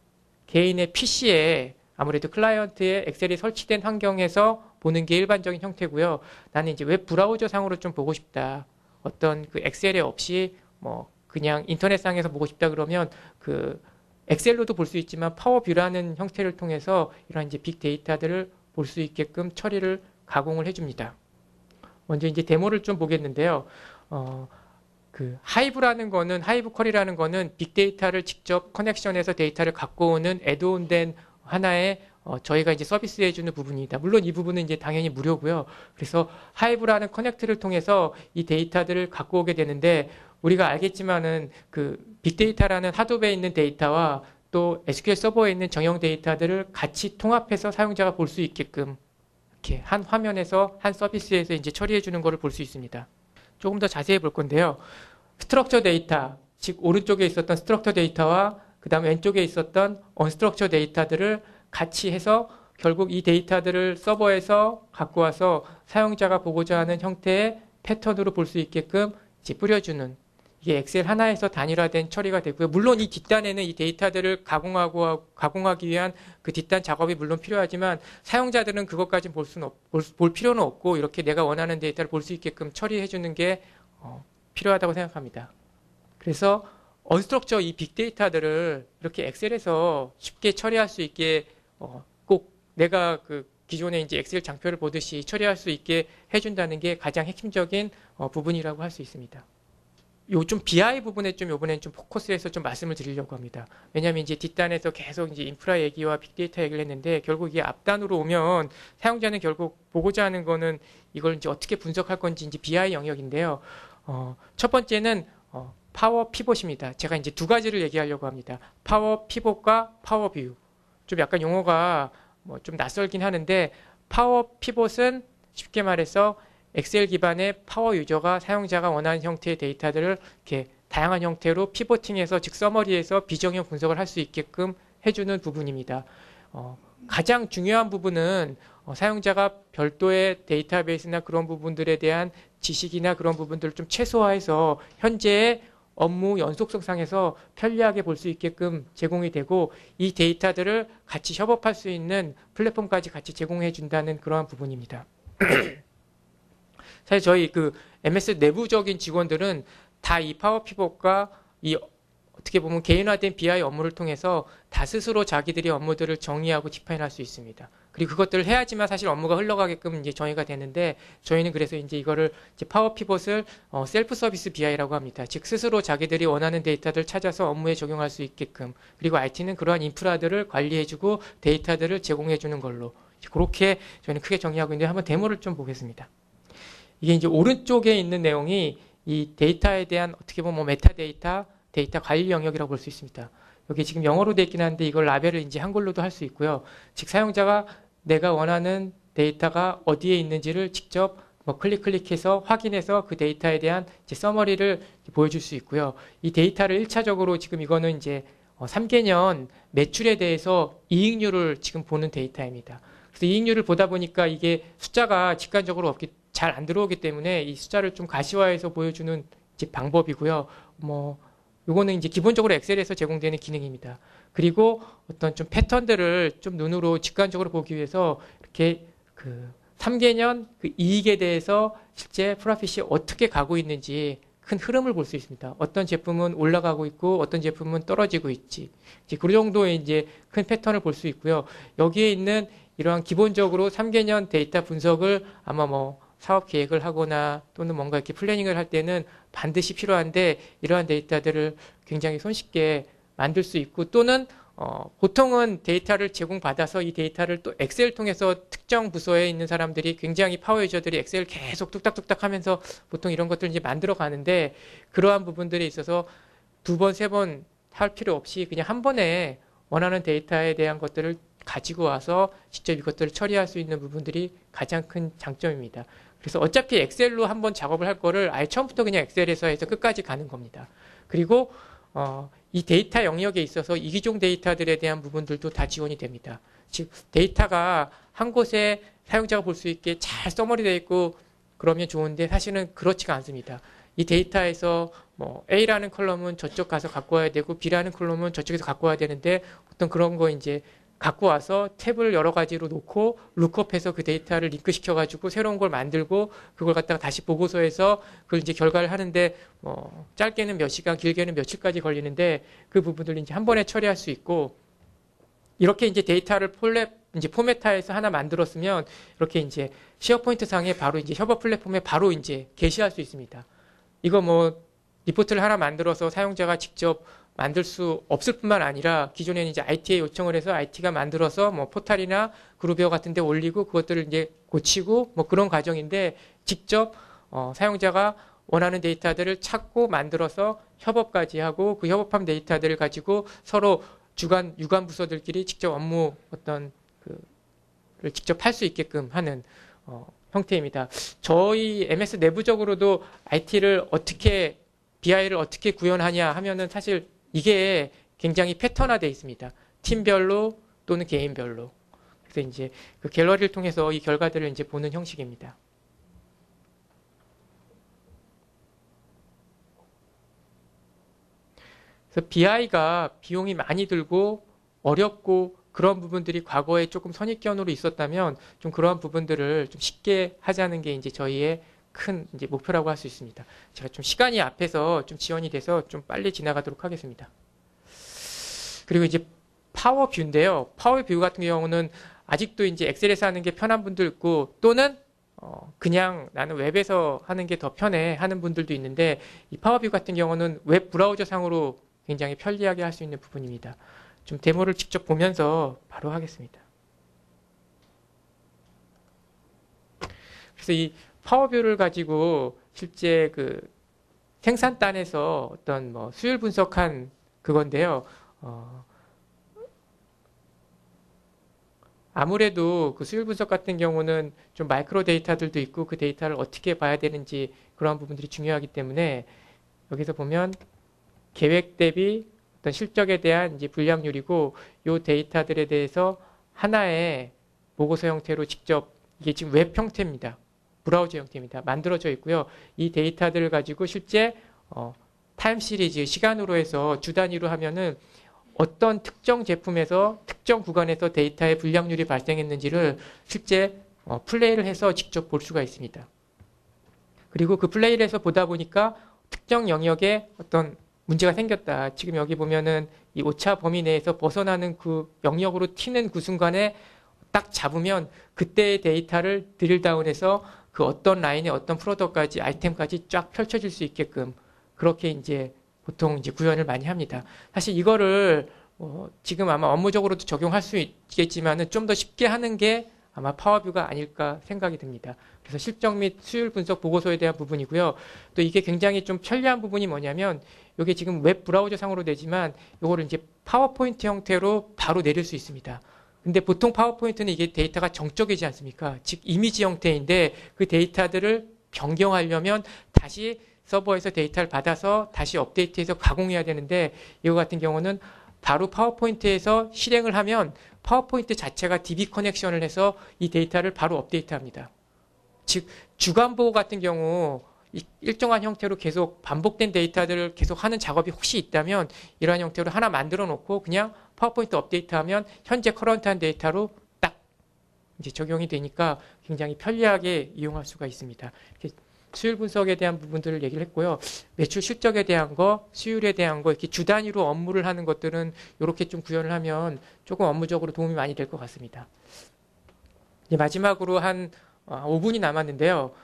개인의 PC에 아무래도 클라이언트의 엑셀이 설치된 환경에서 보는 게 일반적인 형태고요. 나는 이제 웹 브라우저 상으로 좀 보고 싶다. 어떤 그 엑셀에 없이 뭐 그냥 인터넷상에서 보고 싶다 그러면 그 엑셀로도 볼 수 있지만 파워뷰라는 형태를 통해서 이런 이제 빅데이터들을 볼 수 있게끔 처리를 가공을 해줍니다. 먼저 이제 데모를 좀 보겠는데요. 그 하이브 쿼리라는 거는 빅데이터를 직접 커넥션해서 데이터를 갖고 오는 애드온된 하나의 저희가 이제 서비스해주는 부분이다. 물론 이 부분은 이제 당연히 무료고요. 그래서 하이브라는 커넥트를 통해서 이 데이터들을 갖고 오게 되는데 우리가 알겠지만은 그 빅데이터라는 하드웨어에 있는 데이터와 또 SQL 서버에 있는 정형 데이터들을 같이 통합해서 사용자가 볼 수 있게끔 이렇게 한 화면에서 한 서비스에서 이제 처리해 주는 것을 볼 수 있습니다. 조금 더 자세히 볼 건데요. 스트럭처 데이터, 즉 오른쪽에 있었던 스트럭처 데이터와 그 다음 왼쪽에 있었던 언스트럭처 데이터들을 같이 해서 결국 이 데이터들을 서버에서 갖고 와서 사용자가 보고자 하는 형태의 패턴으로 볼 수 있게끔 이제 뿌려주는, 이게 엑셀 하나에서 단일화된 처리가 되고요. 물론 이 뒷단에는 이 데이터들을 가공하기 위한 그 뒷단 작업이 물론 필요하지만 사용자들은 그것까지 볼 필요는 없고 이렇게 내가 원하는 데이터를 볼 수 있게끔 처리해 주는 게 필요하다고 생각합니다. 그래서 언스트럭처 이 빅데이터들을 이렇게 엑셀에서 쉽게 처리할 수 있게 꼭 내가 그 기존에 이제 엑셀 장표를 보듯이 처리할 수 있게 해준다는 게 가장 핵심적인 부분이라고 할 수 있습니다. 요 좀 BI 부분에 좀 이번엔 좀 포커스해서 좀 말씀을 드리려고 합니다. 왜냐하면 이제 뒷단에서 계속 이제 인프라 얘기와 빅데이터 얘기를 했는데 결국 이게 앞단으로 오면 사용자는 결국 보고자 하는 거는 이걸 이제 어떻게 분석할 건지 이제 BI 영역인데요. 첫 번째는 파워 피봇입니다. 제가 이제 두 가지를 얘기하려고 합니다. 파워 피봇과 파워 뷰. 좀 약간 용어가 뭐 좀 낯설긴 하는데 파워 피봇은 쉽게 말해서 엑셀 기반의 파워 유저가 사용자가 원하는 형태의 데이터들을 이렇게 다양한 형태로 피보팅해서 즉 서머리에서 비정형 분석을 할 수 있게끔 해주는 부분입니다. 가장 중요한 부분은 사용자가 별도의 데이터베이스나 그런 부분들에 대한 지식이나 그런 부분들을 좀 최소화해서 현재의 업무 연속성상에서 편리하게 볼 수 있게끔 제공이 되고 이 데이터들을 같이 협업할 수 있는 플랫폼까지 같이 제공해 준다는 그러한 부분입니다. 사실 저희 그 MS 내부적인 직원들은 다 이 파워 피봇과 이 어떻게 보면 개인화된 BI 업무를 통해서 다 스스로 자기들이 업무들을 정의하고 디파인할 수 있습니다. 그리고 그것들을 해야지만 사실 업무가 흘러가게끔 이제 정의가 되는데 저희는 그래서 이제 이거를 이제 파워 피봇을 셀프 서비스 BI라고 합니다. 즉 스스로 자기들이 원하는 데이터들을 찾아서 업무에 적용할 수 있게끔 그리고 IT는 그러한 인프라들을 관리해주고 데이터들을 제공해주는 걸로 그렇게 저희는 크게 정의하고 있는데 한번 데모를 좀 보겠습니다. 이게 이제 오른쪽에 있는 내용이 이 데이터에 대한 어떻게 보면 뭐 메타데이터, 데이터 관리 영역이라고 볼 수 있습니다. 여기 지금 영어로 되어 있긴 한데 이걸 라벨을 이제 한글로도 할 수 있고요. 즉 사용자가 내가 원하는 데이터가 어디에 있는지를 직접 뭐 클릭해서 확인해서 그 데이터에 대한 이제 서머리를 보여줄 수 있고요. 이 데이터를 1차적으로 지금 이거는 이제 3개년 매출에 대해서 이익률을 지금 보는 데이터입니다. 그래서 이익률을 보다 보니까 이게 숫자가 직관적으로 잘 안 들어오기 때문에 이 숫자를 좀 가시화해서 보여주는 이제 방법이고요. 뭐 요거는 이제 기본적으로 엑셀에서 제공되는 기능입니다. 그리고 어떤 좀 패턴들을 좀 눈으로 직관적으로 보기 위해서 이렇게 그 3개년 그 이익에 대해서 실제 프로핏이 어떻게 가고 있는지 큰 흐름을 볼 수 있습니다. 어떤 제품은 올라가고 있고 어떤 제품은 떨어지고 있지. 이제 그 정도의 이제 큰 패턴을 볼 수 있고요. 여기에 있는 이러한 기본적으로 3개년 데이터 분석을 아마 뭐 사업 계획을 하거나 또는 뭔가 이렇게 플래닝을 할 때는 반드시 필요한데 이러한 데이터들을 굉장히 손쉽게 만들 수 있고 또는 보통은 데이터를 제공받아서 이 데이터를 또 엑셀 통해서 특정 부서에 있는 사람들이 굉장히 파워 유저들이 엑셀 계속 뚝딱뚝딱 하면서 보통 이런 것들을 이제 만들어 가는데 그러한 부분들에 있어서 두 번, 세 번 할 필요 없이 그냥 한 번에 원하는 데이터에 대한 것들을 가지고 와서 직접 이것들을 처리할 수 있는 부분들이 가장 큰 장점입니다. 그래서 어차피 엑셀로 한번 작업을 할 거를 아예 처음부터 그냥 엑셀에서 해서 끝까지 가는 겁니다. 그리고 이 데이터 영역에 있어서 이기종 데이터들에 대한 부분들도 다 지원이 됩니다. 즉 데이터가 한 곳에 사용자가 볼 수 있게 잘 서머리되어 있고 그러면 좋은데 사실은 그렇지가 않습니다. 이 데이터에서 뭐 A라는 컬럼은 저쪽 가서 갖고 와야 되고 B라는 컬럼은 저쪽에서 갖고 와야 되는데 어떤 그런 거 이제 갖고 와서 탭을 여러 가지로 놓고 룩업해서 그 데이터를 링크시켜 가지고 새로운 걸 만들고 그걸 갖다가 다시 보고서에서 그걸 이제 결과를 하는데 짧게는 몇 시간 길게는 며칠까지 걸리는데 그 부분들을 이제 한 번에 처리할 수 있고 이렇게 이제 데이터를 이제 포메타에서 하나 만들었으면 이렇게 이제 쉐어포인트 상에 바로 이제 협업 플랫폼에 바로 이제 게시할 수 있습니다. 이거 뭐 리포트를 하나 만들어서 사용자가 직접 만들 수 없을 뿐만 아니라 기존에는 이제 IT에 요청을 해서 IT가 만들어서 뭐 포탈이나 그루베어 같은 데 올리고 그것들을 이제 고치고 뭐 그런 과정인데 직접 사용자가 원하는 데이터들을 찾고 만들어서 협업까지 하고 그 협업한 데이터들을 가지고 서로 유관 부서들끼리 직접 업무 그를 직접 할 수 있게끔 하는 형태입니다. 저희 MS 내부적으로도 BI를 어떻게 구현하냐 하면은 사실 이게 굉장히 패턴화되어 있습니다. 팀별로 또는 개인별로. 그래서 이제 그 갤러리를 통해서 이 결과들을 이제 보는 형식입니다. 그래서 BI가 비용이 많이 들고 어렵고 그런 부분들이 과거에 조금 선입견으로 있었다면 좀 그러한 부분들을 좀 쉽게 하자는 게 이제 저희의 큰 이제 목표라고 할 수 있습니다. 제가 좀 시간이 앞에서 좀 지연이 돼서 좀 빨리 지나가도록 하겠습니다. 그리고 이제 파워뷰인데요. 파워뷰 같은 경우는 아직도 이제 엑셀에서 하는 게 편한 분도 있고 또는 그냥 나는 웹에서 하는 게 더 편해 하는 분들도 있는데 이 파워뷰 같은 경우는 웹 브라우저 상으로 굉장히 편리하게 할 수 있는 부분입니다. 좀 데모를 직접 보면서 바로 하겠습니다. 그래서 이 파워뷰를 가지고 실제 그 생산단에서 어떤 뭐 수율 분석한 그건데요. 아무래도 그 수율 분석 같은 경우는 좀 마이크로 데이터들도 있고 그 데이터를 어떻게 봐야 되는지 그런 부분들이 중요하기 때문에 여기서 보면 계획 대비 어떤 실적에 대한 이제 분량률이고 이 데이터들에 대해서 하나의 보고서 형태로 직접 이게 지금 웹 형태입니다. 브라우저 형태입니다. 만들어져 있고요. 이 데이터들을 가지고 실제 타임 시리즈 시간으로 해서 주 단위로 하면은 어떤 특정 제품에서 특정 구간에서 데이터의 불량률이 발생했는지를 실제 플레이를 해서 직접 볼 수가 있습니다. 그리고 그 플레이를 해서 보다 보니까 특정 영역에 어떤 문제가 생겼다. 지금 여기 보면은 이 오차 범위 내에서 벗어나는 그 영역으로 튀는 그 순간에 딱 잡으면 그때의 데이터를 드릴다운해서 그 어떤 라인에 어떤 프로덕트까지 아이템까지 쫙 펼쳐질 수 있게끔 그렇게 이제 보통 이제 구현을 많이 합니다. 사실 이거를 지금 아마 업무적으로도 적용할 수 있겠지만은 좀 더 쉽게 하는 게 아마 파워뷰가 아닐까 생각이 듭니다. 그래서 실적 및 수율 분석 보고서에 대한 부분이고요. 또 이게 굉장히 좀 편리한 부분이 뭐냐면 이게 지금 웹 브라우저 상으로 되지만 이거를 이제 파워포인트 형태로 바로 내릴 수 있습니다. 근데 보통 파워포인트는 이게 데이터가 정적이지 않습니까? 즉 이미지 형태인데 그 데이터들을 변경하려면 다시 서버에서 데이터를 받아서 다시 업데이트해서 가공해야 되는데 이거 같은 경우는 바로 파워포인트에서 실행을 하면 파워포인트 자체가 DB 커넥션을 해서 이 데이터를 바로 업데이트합니다. 즉 주간 보고 같은 경우 일정한 형태로 계속 반복된 데이터들을 계속 하는 작업이 혹시 있다면 이러한 형태로 하나 만들어 놓고 그냥 파워포인트 업데이트하면 현재 커런트한 데이터로 딱 이제 적용이 되니까 굉장히 편리하게 이용할 수가 있습니다. 수율 분석에 대한 부분들을 얘기를 했고요. 매출 실적에 대한 거, 수율에 대한 거, 이렇게 주 단위로 업무를 하는 것들은 이렇게 좀 구현을 하면 조금 업무적으로 도움이 많이 될 것 같습니다. 이제 마지막으로 한 5분이 남았는데요.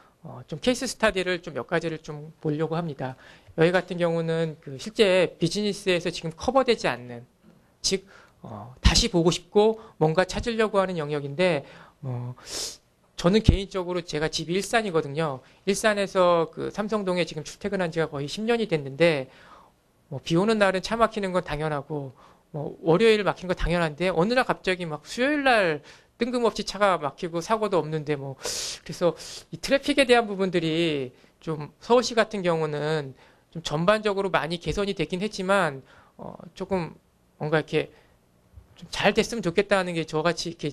좀 케이스 스타디를 좀 몇 가지를 좀 보려고 합니다. 여기 같은 경우는 그 실제 비즈니스에서 지금 커버되지 않는, 즉 다시 보고 싶고 뭔가 찾으려고 하는 영역인데 저는 개인적으로 제가 집이 일산이거든요. 일산에서 그 삼성동에 지금 출퇴근한 지가 거의 10년이 됐는데 비 오는 날은 차 막히는 건 당연하고 월요일 막힌 건 당연한데 어느 날 갑자기 막 수요일 날 뜬금없이 차가 막히고 사고도 없는데 그래서 이 트래픽에 대한 부분들이 좀 서울시 같은 경우는 좀 전반적으로 많이 개선이 되긴 했지만 조금 뭔가 이렇게 좀 잘 됐으면 좋겠다는 게 저같이 이렇게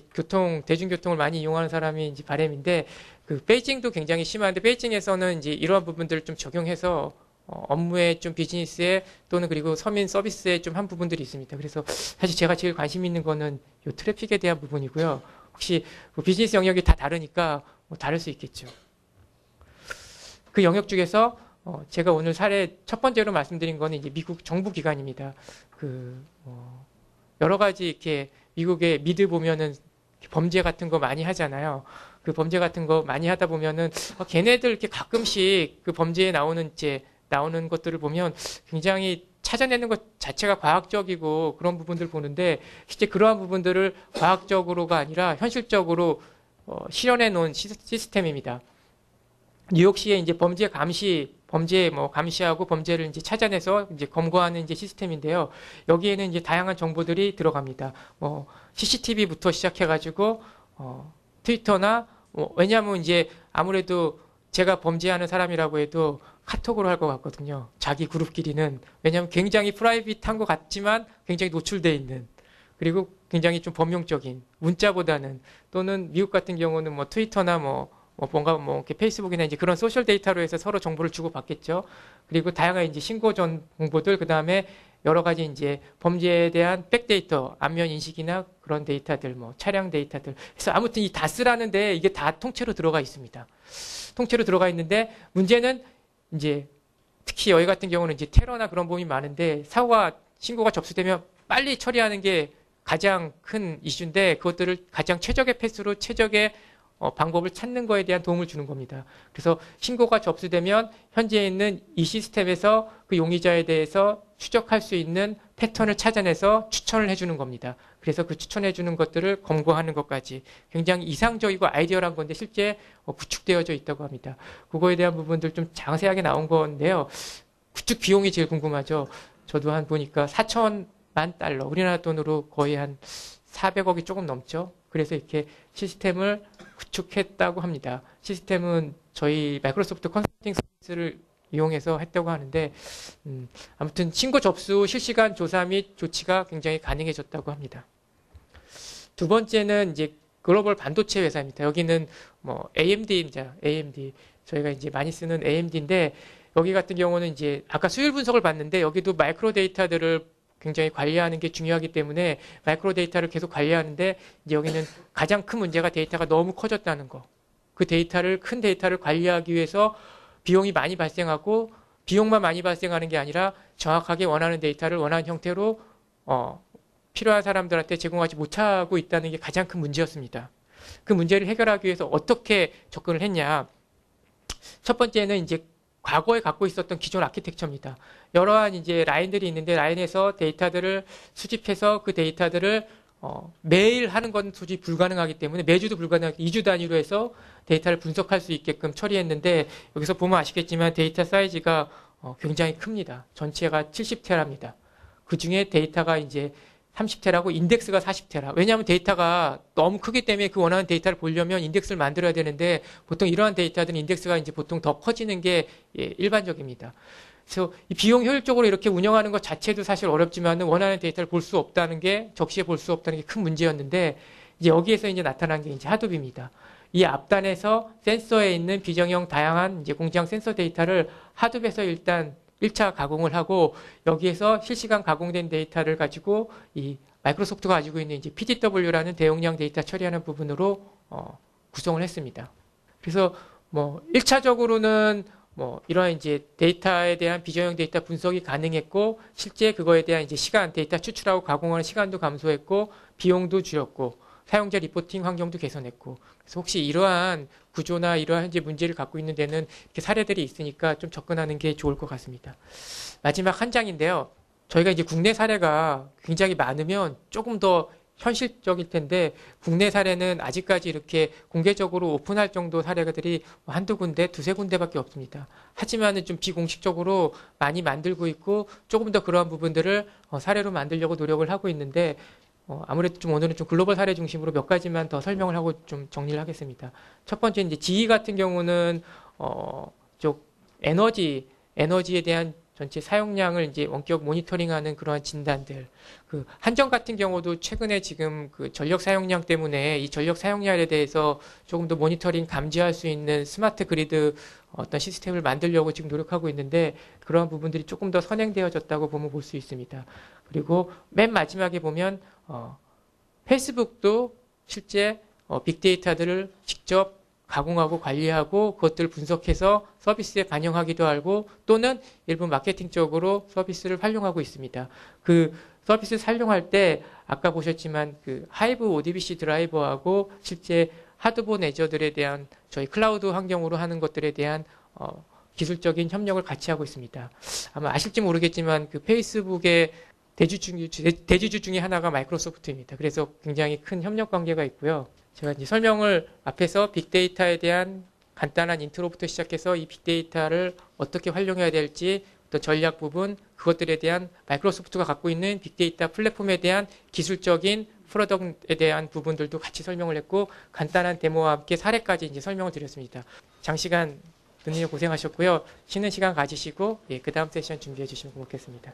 대중교통을 많이 이용하는 사람이 이제 바람인데, 그 베이징도 굉장히 심한데, 베이징에서는 이제 이러한 부분들을 좀 적용해서, 업무에 좀 비즈니스에 또는 그리고 서민 서비스에 좀 한 부분들이 있습니다. 그래서 사실 제가 제일 관심 있는 거는 이 트래픽에 대한 부분이고요. 혹시 뭐 비즈니스 영역이 다 다르니까 다를 수 있겠죠. 그 영역 중에서 제가 오늘 사례 첫 번째로 말씀드린 거는 이제 미국 정부 기관입니다. 여러 가지 이렇게 미국의 미드 보면은 범죄 같은 거 많이 하잖아요. 그 범죄 같은 거 많이 하다 보면은 걔네들 이렇게 가끔씩 그 범죄에 나오는 이제 나오는 것들을 보면 굉장히 찾아내는 것 자체가 과학적이고 그런 부분들 보는데 실제 그러한 부분들을 과학적으로가 아니라 현실적으로 실현해 놓은 시스템입니다. 뉴욕시의 이제 범죄 뭐 감시하고 범죄를 이제 찾아내서 이제 검거하는 이제 시스템인데요. 여기에는 이제 다양한 정보들이 들어갑니다. 뭐 CCTV부터 시작해가지고 트위터나 왜냐하면 이제 아무래도 제가 범죄하는 사람이라고 해도 카톡으로 할 것 같거든요. 자기 그룹끼리는 왜냐하면 굉장히 프라이빗한 것 같지만 굉장히 노출돼 있는 그리고 굉장히 좀 범용적인 문자보다는 또는 미국 같은 경우는 뭐 트위터나 뭔가 이렇게 페이스북이나 이제 그런 소셜 데이터로 해서 서로 정보를 주고 받겠죠. 그리고 다양한 이제 신고 전 정보들, 그 다음에 여러 가지 이제 범죄에 대한 백데이터, 안면 인식이나 그런 데이터들, 뭐 차량 데이터들. 그래서 아무튼 이 다스라는데 이게 다 통째로 들어가 있습니다. 통째로 들어가 있는데 문제는 이제 특히 여기 같은 경우는 이제 테러나 그런 부분이 많은데 신고가 접수되면 빨리 처리하는 게 가장 큰 이슈인데 그것들을 가장 최적의 패스로 최적의 방법을 찾는 거에 대한 도움을 주는 겁니다. 그래서 신고가 접수되면 현재 있는 이 시스템에서 그 용의자에 대해서 추적할 수 있는 패턴을 찾아내서 추천을 해주는 겁니다. 그래서 그 추천해주는 것들을 검거하는 것까지 굉장히 이상적이고 아이디어란 건데 실제 구축되어져 있다고 합니다. 그거에 대한 부분들 좀 자세하게 나온 건데요. 구축 비용이 제일 궁금하죠. 저도 보니까 4천만 달러, 우리나라 돈으로 거의 한 400억이 조금 넘죠. 그래서 이렇게 시스템을 구축했다고 합니다. 시스템은 저희 마이크로소프트 컨설팅 서비스를 이용해서 했다고 하는데 아무튼 신고 접수 실시간 조사 및 조치가 굉장히 가능해졌다고 합니다. 두 번째는 이제 글로벌 반도체 회사입니다. 여기는 뭐 AMD입니다. AMD 저희가 이제 많이 쓰는 AMD인데 여기 같은 경우는 이제 아까 수율 분석을 봤는데 여기도 마이크로 데이터들을 굉장히 관리하는 게 중요하기 때문에 마이크로 데이터를 계속 관리하는데 이제 여기는 가장 큰 문제가 데이터가 너무 커졌다는 거. 그 큰 데이터를 관리하기 위해서 비용이 많이 발생하고 비용만 많이 발생하는 게 아니라 정확하게 원하는 데이터를 원하는 형태로 필요한 사람들한테 제공하지 못하고 있다는 게 가장 큰 문제였습니다. 그 문제를 해결하기 위해서 어떻게 접근을 했냐. 첫 번째는 이제 과거에 갖고 있었던 기존 아키텍처입니다. 여러한 이제 라인들이 있는데 라인에서 데이터들을 수집해서 그 데이터들을 매일 하는 건 솔직히 불가능하기 때문에 매주도 불가능하기 2주 단위로 해서 데이터를 분석할 수 있게끔 처리했는데 여기서 보면 아시겠지만 데이터 사이즈가 굉장히 큽니다. 전체가 70테라입니다. 그 중에 데이터가 이제 30테라고 인덱스가 40테라. 왜냐하면 데이터가 너무 크기 때문에 그 원하는 데이터를 보려면 인덱스를 만들어야 되는데 보통 이러한 데이터들은 인덱스가 이제 보통 더 커지는 게 일반적입니다. 그래서 이 비용 효율적으로 이렇게 운영하는 것 자체도 사실 어렵지만 원하는 데이터를 볼 수 없다는 게 적시에 볼 수 없다는 게 큰 문제였는데 이제 여기에서 이제 나타난 게 이제 하둡입니다. 이 앞단에서 센서에 있는 비정형 다양한 이제 공장 센서 데이터를 하둡에서 일단 1차 가공을 하고 여기에서 실시간 가공된 데이터를 가지고 이 마이크로소프트가 가지고 있는 이제 PDW라는 대용량 데이터 처리하는 부분으로 구성을 했습니다. 그래서 뭐 1차적으로는 뭐 이러한 이제 데이터에 대한 비정형 데이터 분석이 가능했고 실제 그거에 대한 이제 시간 데이터 추출하고 가공하는 시간도 감소했고 비용도 줄였고 사용자 리포팅 환경도 개선했고 그래서 혹시 이러한 구조나 이러한 이제 문제를 갖고 있는 데는 이렇게 사례들이 있으니까 좀 접근하는 게 좋을 것 같습니다. 마지막 한 장인데요. 저희가 이제 국내 사례가 굉장히 많으면 조금 더 현실적일 텐데 국내 사례는 아직까지 이렇게 공개적으로 오픈할 정도 사례들이 한두 군데, 두세 군데밖에 없습니다. 하지만은 좀 비공식적으로 많이 만들고 있고 조금 더 그러한 부분들을 사례로 만들려고 노력을 하고 있는데 아무래도 좀 오늘은 좀 글로벌 사례 중심으로 몇 가지만 더 설명을 하고 좀 정리를 하겠습니다. 첫 번째 이제 GE 같은 경우는 쪽 에너지에 대한 전체 사용량을 이제 원격 모니터링하는 그러한 진단들. 그 한전 같은 경우도 최근에 지금 그 전력 사용량 때문에 이 전력 사용량에 대해서 조금 더 모니터링 감지할 수 있는 스마트 그리드 어떤 시스템을 만들려고 지금 노력하고 있는데 그러한 부분들이 조금 더 선행되어졌다고 보면 볼 수 있습니다. 그리고 맨 마지막에 보면 페이스북도 실제 빅데이터들을 직접 가공하고 관리하고 그것들을 분석해서 서비스에 반영하기도 하고 또는 일부 마케팅적으로 서비스를 활용하고 있습니다. 그 서비스 활용할 때 아까 보셨지만 그 하이브 ODBC 드라이버하고 실제 하드본 애저들에 대한 저희 클라우드 환경으로 하는 것들에 대한 기술적인 협력을 같이 하고 있습니다. 아마 아실지 모르겠지만 그 페이스북의 대주주 중에 하나가 마이크로소프트입니다. 그래서 굉장히 큰 협력 관계가 있고요. 제가 이제 설명을 앞에서 빅데이터에 대한 간단한 인트로부터 시작해서 이 빅데이터를 어떻게 활용해야 될지 어떤 전략 부분, 그것들에 대한 마이크로소프트가 갖고 있는 빅데이터 플랫폼에 대한 기술적인 프로덕트에 대한 부분들도 같이 설명을 했고, 간단한 데모와 함께 사례까지 이제 설명을 드렸습니다. 장시간 듣느라 고생하셨고요. 쉬는 시간 가지시고, 그 다음 세션 준비해 주시면 고맙겠습니다.